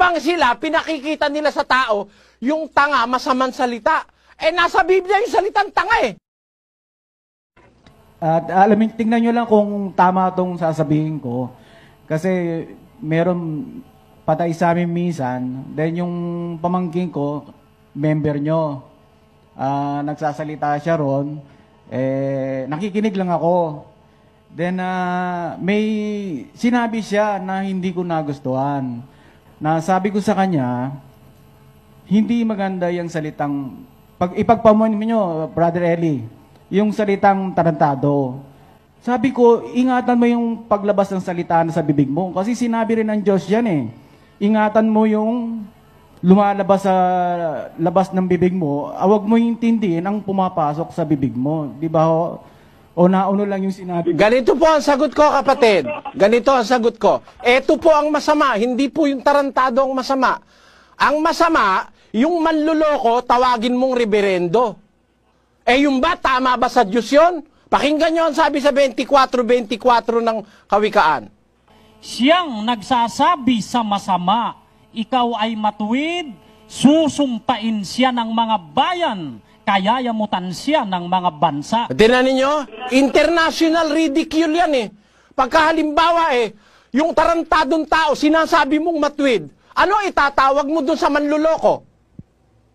habang sila, pinakikita nila sa tao, yung tanga, masamang salita. Eh, nasa Biblia yung salitang tanga eh. At alamin, tingnan nyo lang kung tama itong sasabihin ko. Kasi meron patay sa amin minsan. Then yung pamangkin ko, member nyo. Nagsasalita siya ron. Nakikinig lang ako. Then may sinabi siya na hindi ko nagustuhan. Na sabi ko sa kanya, hindi maganda yung salitang, ipagpamunin nyo, Brother Eli, yung salitang tarantado. Sabi ko, ingatan mo yung paglabas ng salita sa bibig mo. Kasi sinabi rin ng Diyos yan eh. Ingatan mo yung lumalabas sa labas ng bibig mo. Huwag mo intindihin ang pumapasok sa bibig mo. Di ba ho? O nauno lang yung sinabi. Ganito po ang sagot ko, kapatid. Ganito ang sagot ko. Ito po ang masama. Hindi po yung tarantado ang masama. Ang masama, yung manluloko, tawagin mong reverendo. Eh yung ba, tama ba sa Diyos yun? Pakinggan nyo ang sabi sa 24:24 ng Kawikaan. Siyang nagsasabi sa masama, ikaw ay matuwid, susumpain siya ng mga bayan, kayayamutan siya ng mga bansa. Tinan ninyo, international ridicule yan eh. Pagkahalimbawa yung tarantadong tao, sinasabi mong matuwid, ano itatawag mo dun sa manluloko?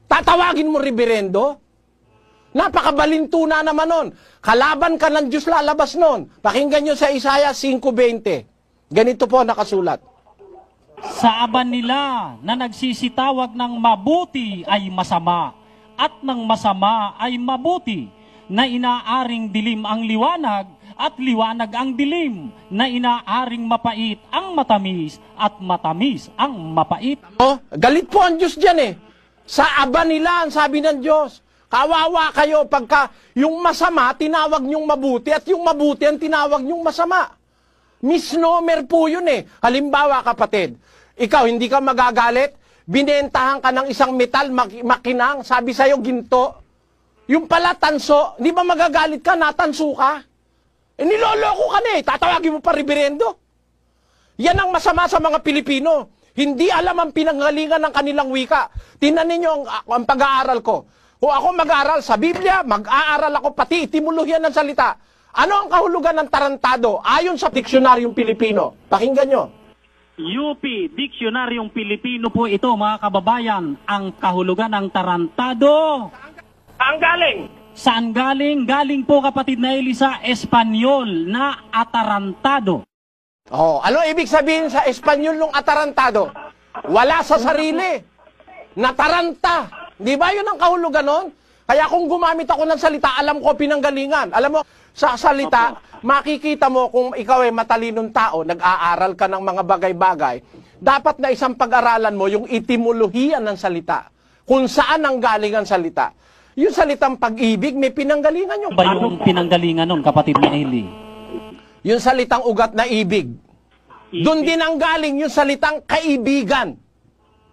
Tatawagin mo reverendo? Napakabalintuna naman nun. Kalaban ka ng Diyos lalabas nun. Pakinggan nyo sa Isaiah 5:20. Ganito po nakasulat. Sa aban nila na nagsisitawag ng mabuti ay masama, at ng masama ay mabuti, na inaaring dilim ang liwanag, at liwanag ang dilim, na inaaring mapait ang matamis, at matamis ang mapait. Oh, galit po ang Diyos dyan eh. Sa aban nila, ang sabi ng Diyos. Kawawa kayo pagka yung masama, tinawag nyong mabuti, at yung mabuti ang tinawag nyong masama. Misnomer po yun eh. Halimbawa, kapatid, ikaw hindi ka magagalit, binentahan ka ng isang metal, makinang, sabi sa'yo ginto. Yung pala tanso, di ba magagalit ka, natanso ka? Niloloko ka na eh, tatawagin mo pa reverendo. Yan ang masama sa mga Pilipino. Hindi alam ang pinanggalingan ng kanilang wika. Tingnan ninyo ang pag-aaral ko. Kung ako mag-aaral sa Biblia, mag-aaral ako pati itimuluhan ng salita. Ano ang kahulugan ng tarantado? Ayon sa Diksionaryong Pilipino. Pakinggan nyo. UP, Diksionaryong Pilipino po ito, mga kababayan. Ang kahulugan ng tarantado. Saan galing? Saan galing? Galing po, kapatid na Eli, sa Espanyol na atarantado. Oh, ano ibig sabihin sa Espanyol ng atarantado? Wala sa sarili. Nataranta. Di ba yun ang kahulugan nun? Kaya kung gumamit ako ng salita, alam ko pinanggalingan. Alam mo, sa salita, makikita mo kung ikaw ay matalinong tao, nag-aaral ka ng mga bagay-bagay, dapat na isang pag-aralan mo yung etimolohiya ng salita. Kung saan ang galing ang salita. Yung salitang pag-ibig, may pinanggalingan yung... Ba yung pinanggalingan nun, kapatid na Eli? Yung salitang ugat na ibig. Doon din ang galing yung salitang kaibigan.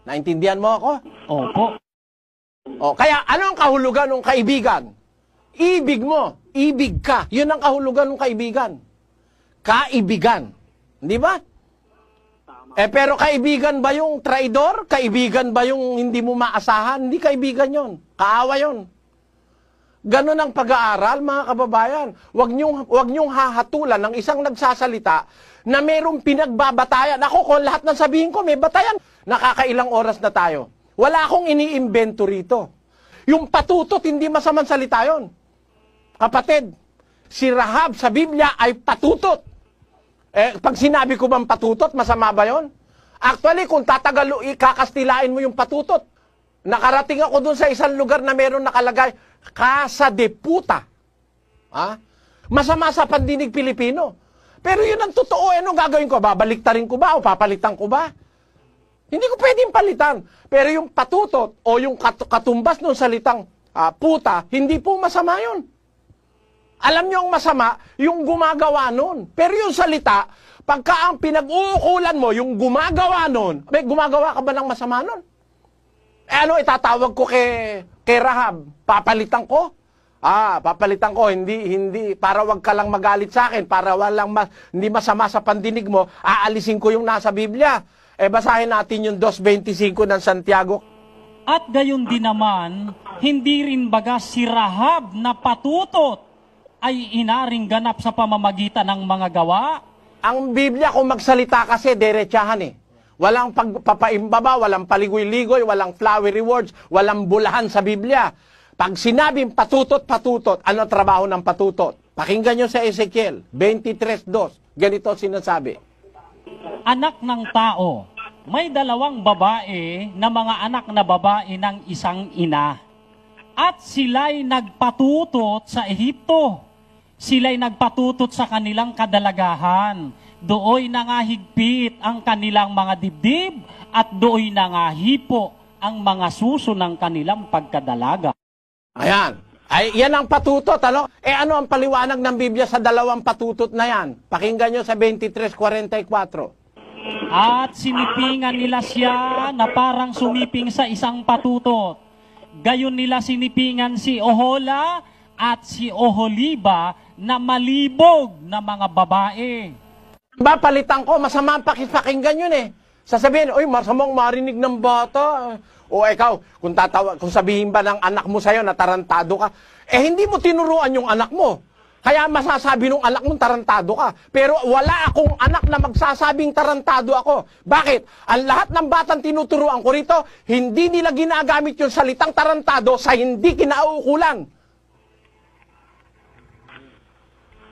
Naintindihan mo ako? Opo. O, kaya ano ang kahulugan ng kaibigan? Ibig mo, ibig ka. Yun ang kahulugan ng kaibigan. Kaibigan. Di ba? Pero kaibigan ba yung traidor? Kaibigan ba yung hindi mo maasahan? Hindi kaibigan yon. Kaawa yon. Ganon ang pag-aaral, mga kababayan. Huwag niyong hahatulan ng isang nagsasalita na mayroong pinagbabatayan. Ako, kung lahat ng sabihin ko, may batayan. Nakakailang oras na tayo. Wala akong iniimbento rito. Yung patutot, hindi masamang salita yon. Kapatid, si Rahab sa Biblia ay patutot. Pag sinabi ko bang patutot, masama ba yon? Actually, kung kakastilain mo yung patutot, nakarating ako dun sa isang lugar na meron nakalagay, Casa de Puta. Masama sa pandinig Pilipino. Pero yun ang totoo. Ano gagawin ko? Babaliktarin ko ba o papalitan ko ba? Hindi ko pwedeng palitan. Pero yung patutot o yung katumbas ng salitang puta, hindi po masama yun. Alam nyo ang masama, yung gumagawa nun. Pero yung salita, pagka ang pinag-uukulan mo, yung gumagawa nun, gumagawa ka ba ng masama nun? Ano itatawag ko kay Rahab? Papalitan ko? Papalitan ko, hindi, para wag ka lang magalit sa akin, para hindi masama sa pandinig mo, aalisin ko yung nasa Biblia. Basahin natin yung 2.25 ng Santiago. At gayon din naman, hindi rin baga si Rahab na patutot ay inaring ganap sa pamamagitan ng mga gawa? Ang Biblia, kung magsalita kasi, derechahan eh. Walang pagpapaimbaba, walang paligoy-ligoy, walang flowery words, walang bulahan sa Biblia. Pag sinabing patutot, ano ang trabaho ng patutot? Pakinggan nyo sa Ezekiel 23:2. Ganito sinasabi. Anak ng tao, may dalawang babae na mga anak na babae ng isang ina. At sila'y nagpatutot sa Ehipto. Sila'y nagpatutot sa kanilang kadalagahan. Dooy nangahigpit ang kanilang mga dibdib at dooy nangahipo ang mga suso ng kanilang pagkadalaga. Ayan. Ay, yan ang patutot, ano? Ano ang paliwanag ng Biblia sa dalawang patutot na yan? Pakinggan nyo sa 23:44. At sinipingan nila siya na parang sumiping sa isang patutot. Gayon nila sinipingan si Ohola at si Oholiba na malibog na mga babae. Palitan ko, masama ang pakinggan yun eh. Sasabihin, oy, masamang marinig ng bata. O ikaw, kung sabihin ba ng anak mo sa'yo na tarantado ka, hindi mo tinuruan yung anak mo. Kaya masasabi nung anak mong tarantado ka. Pero wala akong anak na magsasabing tarantado ako. Bakit? Ang lahat ng batang tinuturuan ko rito, hindi nila ginagamit yung salitang tarantado sa hindi kinauukulan.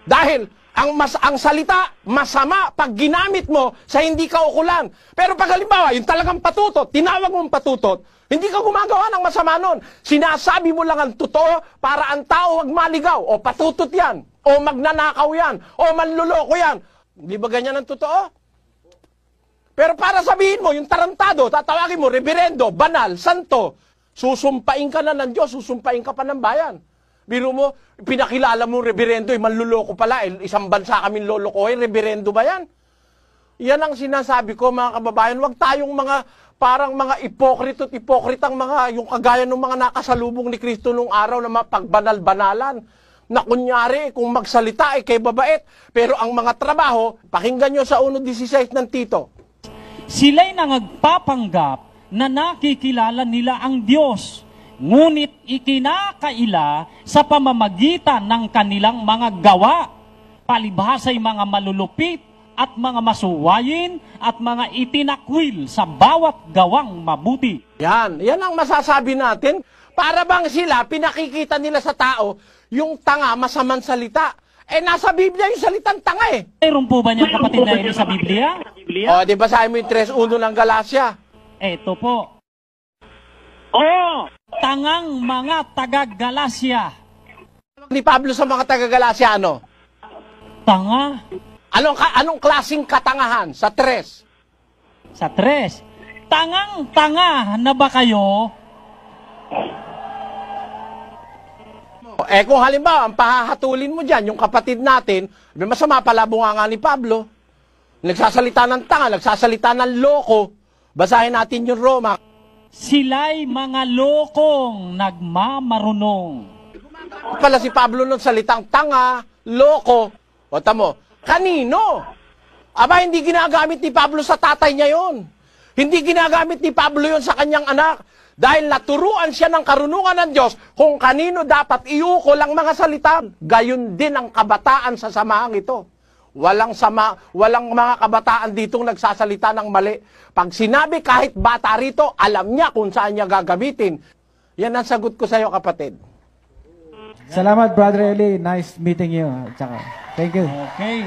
Dahil ang salita masama pag ginamit mo sa hindi kaukulan. Pero pag halimbawa, yung talagang patutot, tinawag mong patutot, hindi ka gumagawa ng masama nun. Sinasabi mo lang ang totoo para ang tao wag maligaw. O patutot yan. O magnanakaw yan. O manluloko yan. Hindi ba ganyan ang totoo? Pero para sabihin mo, yung tarantado, tatawagin mo, reverendo, banal, santo, susumpain ka na ng Diyos, susumpain ka pa ng bayan. Biro mo, pinakilala mo reverendo, manluloko pala, isang bansa kaming lolokohin, reverendo ba yan? Yan ang sinasabi ko, mga kababayan, wag tayong parang mga ipokritang yung kagaya ng mga nakasalubong ni Kristo nung araw na mapagbanal-banalan. Na kunyari, kung magsalita kay babait, pero ang mga trabaho, pakinggan nyo sa 1.16 ng Tito. Sila'y nangagpapanggap na nakikilala nila ang Diyos, ngunit ikinakaila sa pamamagitan ng kanilang mga gawa, palibhasa'y mga malulupit at mga masuwayin at mga itinakwil sa bawat gawang mabuti. Yan ang masasabi natin. Para bang sila, pinakikita nila sa tao, yung tanga, masamang salita. Nasa Biblia yung salitang tanga eh. Mayroon po ba niyang kapatid na yun sa Biblia? Di ba sa mo yung 3.1 ng Galacia? Eto po. Tangang mga taga-Galasya. Ni Pablo sa mga taga-Galacia, ano? Tanga. Anong klaseng katangahan sa 3? Sa 3. Tangang-tanga na ba kayo? Kung halimbawa, ang pahahatulin mo dyan, yung kapatid natin, masama pala bunganga ni Pablo. Nagsasalita ng tanga, nagsasalita ng loko. Basahin natin yung Roma. Sila'y mga lokong nagmamarunong. Pala si Pablo nung salitang tanga, loko. O tamo, kanino? Aba, hindi ginagamit ni Pablo sa tatay niya yon. Hindi ginagamit ni Pablo yon sa kanyang anak. Dahil naturuan siya ng karunungan ng Diyos kung kanino dapat iukol ang mga salita. Gayon din ang kabataan sa samahang ito. Walang mga kabataan ditong nagsasalita ng mali. Pag sinabi kahit bata rito, alam niya kung saan niya gagamitin. Yan ang sagot ko sa iyo, kapatid. Salamat, Brother Eli. Nice meeting you. Tsaka, thank you. Okay.